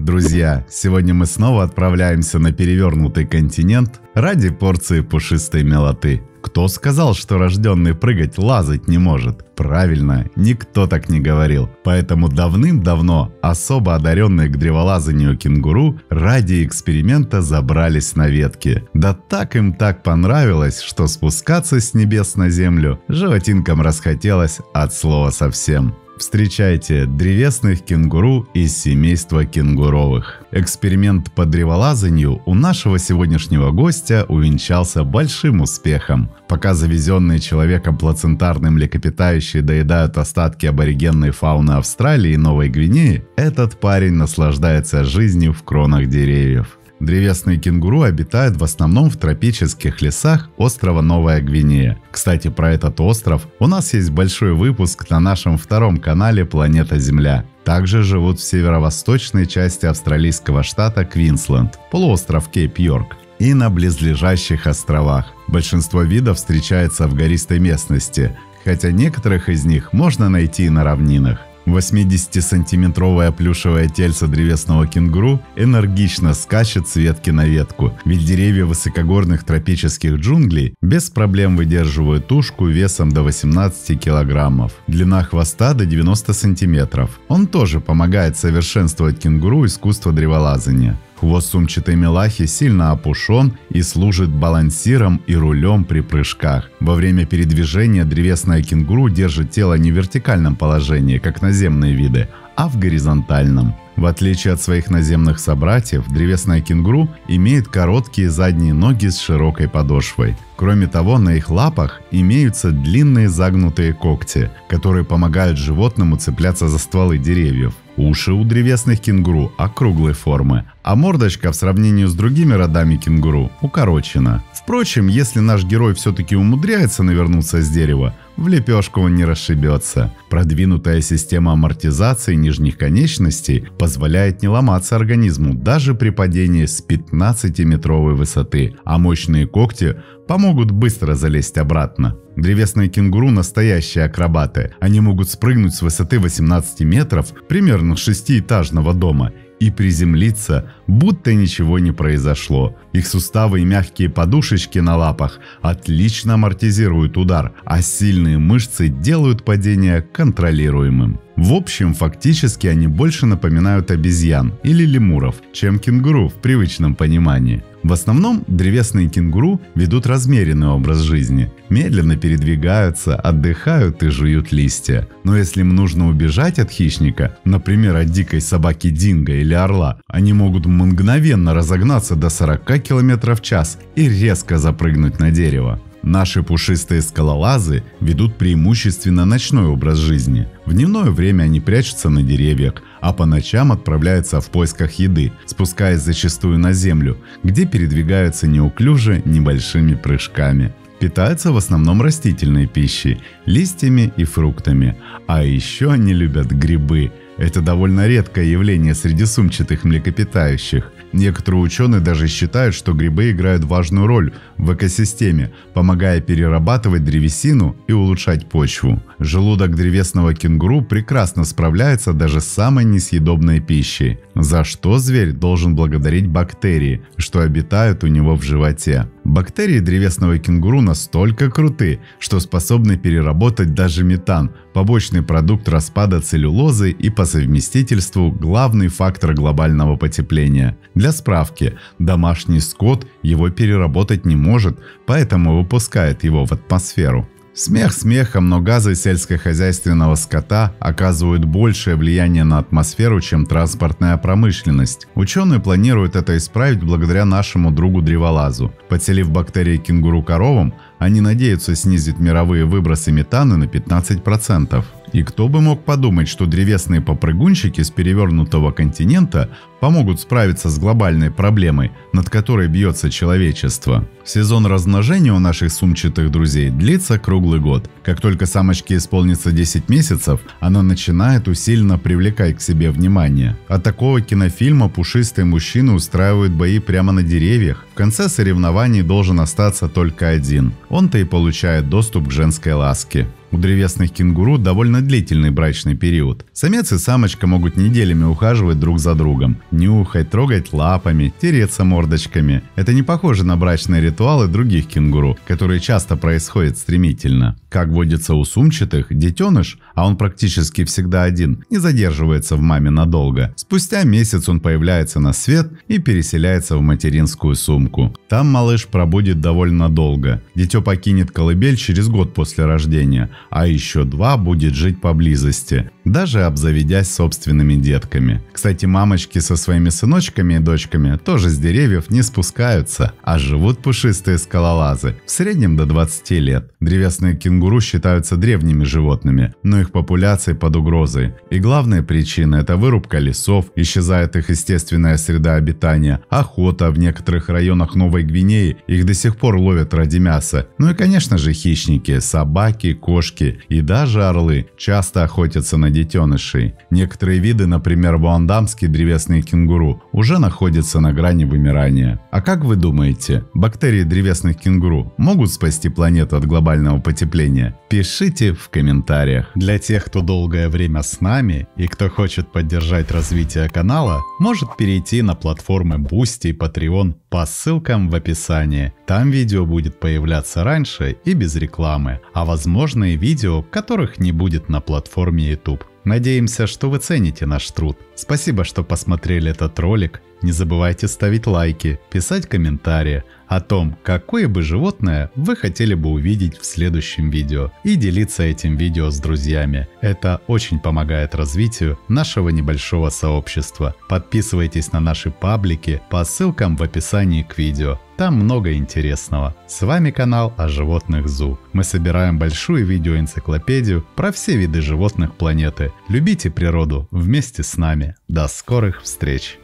Друзья, сегодня мы снова отправляемся на перевернутый континент ради порции пушистой милоты. Кто сказал, что рожденный прыгать лазать не может? Правильно, никто так не говорил. Поэтому давным-давно особо одаренные к древолазанию кенгуру ради эксперимента забрались на ветки. Да так им так понравилось, что спускаться с небес на землю животинкам расхотелось от слова совсем. Встречайте древесных кенгуру из семейства кенгуровых. Эксперимент по древолазанию у нашего сегодняшнего гостя увенчался большим успехом. Пока завезенные человеком плацентарные млекопитающие доедают остатки аборигенной фауны Австралии и Новой Гвинеи, этот парень наслаждается жизнью в кронах деревьев. Древесные кенгуру обитают в основном в тропических лесах острова Новая Гвинея. Кстати, про этот остров у нас есть большой выпуск на нашем втором канале «Планета Земля». Также живут в северо-восточной части австралийского штата Квинсленд, полуостров Кейп-Йорк, и на близлежащих островах. Большинство видов встречается в гористой местности, хотя некоторых из них можно найти и на равнинах. 80-сантиметровое плюшевое тельце древесного кенгуру энергично скачет с ветки на ветку, ведь деревья высокогорных тропических джунглей без проблем выдерживают тушку весом до 18 килограммов. Длина хвоста до 90 сантиметров. Он тоже помогает совершенствовать кенгуру искусство древолазания. Хвост сумчатой милахи сильно опушен и служит балансиром и рулем при прыжках. Во время передвижения древесная кенгуру держит тело не в вертикальном положении, как наземные виды, а в горизонтальном. В отличие от своих наземных собратьев, древесная кенгуру имеет короткие задние ноги с широкой подошвой. Кроме того, на их лапах имеются длинные загнутые когти, которые помогают животному цепляться за стволы деревьев. Уши у древесных кенгуру округлой формы, а мордочка в сравнении с другими родами кенгуру укорочена. Впрочем, если наш герой все-таки умудряется навернуться с дерева, в лепешку он не расшибется. Продвинутая система амортизации нижних конечностей позволяет не ломаться организму даже при падении с 15-метровой высоты, а мощные когти помогут быстро залезть обратно. Древесные кенгуру – настоящие акробаты. Они могут спрыгнуть с высоты 18 метров, примерно с шестиэтажного дома, и приземлиться, будто ничего не произошло. Их суставы и мягкие подушечки на лапах отлично амортизируют удар, а сильные мышцы делают падение контролируемым. В общем, фактически они больше напоминают обезьян или лемуров, чем кенгуру в привычном понимании. В основном древесные кенгуру ведут размеренный образ жизни, медленно передвигаются, отдыхают и жуют листья. Но если им нужно убежать от хищника, например, от дикой собаки динго или орла, они могут мгновенно разогнаться до 40 км в час и резко запрыгнуть на дерево. Наши пушистые скалолазы ведут преимущественно ночной образ жизни. В дневное время они прячутся на деревьях, а по ночам отправляются в поисках еды, спускаясь зачастую на землю, где передвигаются неуклюже небольшими прыжками. Питаются в основном растительной пищей, листьями и фруктами. А еще они любят грибы. Это довольно редкое явление среди сумчатых млекопитающих. Некоторые ученые даже считают, что грибы играют важную роль в экосистеме, помогая перерабатывать древесину и улучшать почву. Желудок древесного кенгуру прекрасно справляется даже с самой несъедобной пищей, за что зверь должен благодарить бактерии, что обитают у него в животе. Бактерии древесного кенгуру настолько круты, что способны переработать даже метан, побочный продукт распада целлюлозы и по совместительству главный фактор глобального потепления. Для справки, домашний скот его переработать не может, поэтому выпускает его в атмосферу. Смех смехом, но газы сельскохозяйственного скота оказывают большее влияние на атмосферу, чем транспортная промышленность. Ученые планируют это исправить благодаря нашему другу-древолазу. Подселив бактерии кенгуру коровам, они надеются снизить мировые выбросы метана на 15%. И кто бы мог подумать, что древесные попрыгунчики с перевернутого континента помогут справиться с глобальной проблемой, над которой бьется человечество. Сезон размножения у наших сумчатых друзей длится круглый год. Как только самочке исполнится 10 месяцев, она начинает усиленно привлекать к себе внимание. От такого кинофильма пушистые мужчины устраивают бои прямо на деревьях. В конце соревнований должен остаться только один. Он-то и получает доступ к женской ласке. У древесных кенгуру довольно длительный брачный период. Самец и самочка могут неделями ухаживать друг за другом, нюхать, трогать лапами, тереться мордочками. Это не похоже на брачные ритуалы других кенгуру, которые часто происходят стремительно. Как водится у сумчатых, детеныш, а он практически всегда один, не задерживается в маме надолго. Спустя месяц он появляется на свет и переселяется в материнскую сумку. Там малыш пробудет довольно долго. Дитё покинет колыбель через год после рождения, а еще 2 будет жить поблизости, даже обзаведясь собственными детками. Кстати, мамочки со своими сыночками и дочками тоже с деревьев не спускаются, а живут пушистые скалолазы в среднем до 20 лет. Древесные кенгуру считаются древними животными, но их популяция под угрозой. И главная причина – это вырубка лесов, исчезает их естественная среда обитания, охота в некоторых районах Новой Гвинеи, их до сих пор ловят ради мяса. Ну и конечно же хищники, собаки, кошки и даже орлы часто охотятся на детенышей. Некоторые виды, например вуандамские древесные кенгуру, уже находятся на грани вымирания. А как вы думаете, бактерии древесных кенгуру могут спасти планету от глобального потепления? Пишите в комментариях. Для тех, кто долгое время с нами и кто хочет поддержать развитие канала, может перейти на платформы Boosty и Patreon по ссылкам в описании. Там видео будет появляться раньше и без рекламы, а возможно и видео, которых не будет на платформе YouTube. Надеемся, что вы цените наш труд. Спасибо, что посмотрели этот ролик. Не забывайте ставить лайки, писать комментарии о том, какое бы животное вы хотели бы увидеть в следующем видео, и делиться этим видео с друзьями. Это очень помогает развитию нашего небольшого сообщества. Подписывайтесь на наши паблики по ссылкам в описании к видео. Там много интересного. С вами канал о животных ЗУ. Мы собираем большую видеоэнциклопедию про все виды животных планеты. Любите природу вместе с нами. До скорых встреч!